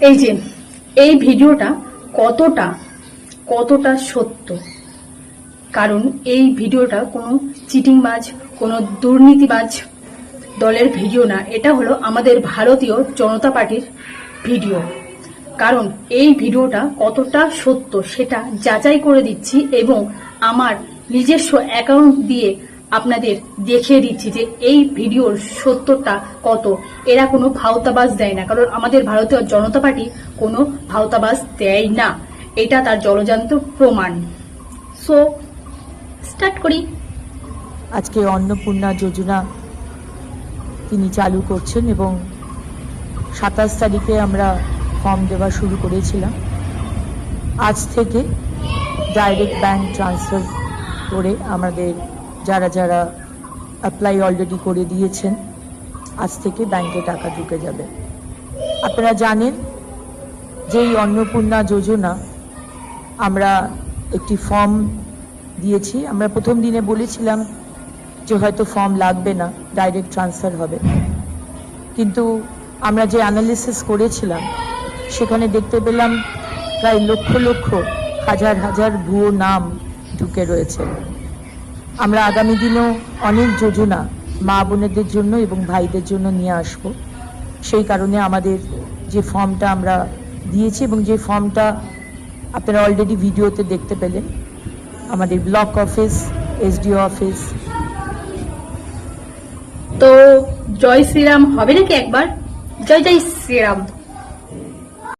এই যে এই ভিডিওটা কতটা কতটা সত্য, কারণ এই ভিডিওটা কোনো চিটিংবাজ, কোনো দুর্নীতিবাজ দলের ভিডিও না। এটা হলো আমাদের ভারতীয় জনতা পার্টির ভিডিও। কারণ এই ভিডিওটা কতটা সত্য সেটা যাচাই করে দিচ্ছি এবং আমার নিজস্ব অ্যাকাউন্ট দিয়ে আপনাদের দেখিয়ে দিচ্ছি যে এই ভিডিওর সত্যটা কত। এরা কোনো ভাওতাবাজ দেয় না, কারণ আমাদের ভারতীয় জনতা পার্টি কোনো ভাওতাবাজ দেয় না। এটা তার জলজান্ত প্রমাণ। সো স্টার্ট করি। আজকে অন্নপূর্ণা যোজনা তিনি চালু করছেন এবং 27 তারিখে আমরা ফর্ম দেওয়া শুরু করেছিলাম। আজ থেকে ডাইরেক্ট ব্যাংক ট্রান্সফার করে আমাদের যারা যারা অ্যাপ্লাই অলরেডি করে দিয়েছেন, আজ থেকে ব্যাংকে টাকা ঢুকে যাবে। আপনারা জানেন যে এই অন্নপূর্ণা যোজনা আমরা একটি ফর্ম দিয়েছি। আমরা প্রথম দিনে বলেছিলাম যে হয়তো ফর্ম লাগবে না, ডাইরেক্ট ট্রান্সফার হবে, কিন্তু আমরা যে অ্যানালিসিস করেছিলাম সেখানে দেখতে পেলাম প্রায় লক্ষ লক্ষ হাজার হাজার ভুয়ো নাম ঢুকে রয়েছে। আমরা আগামী দিনেও অনেক যোজনা মা বোনেদের জন্য এবং ভাইদের জন্য নিয়ে আসব। সেই কারণে আমাদের যে ফর্মটা আমরা দিয়েছি এবং যে ফর্মটা আপনারা অলরেডি ভিডিওতে দেখতে পেলেন, আমাদের ব্লক অফিস, এসডিও অফিস। তো জয় শ্রীরাম হবে নাকি একবার? জয় জয় শ্রীরাম।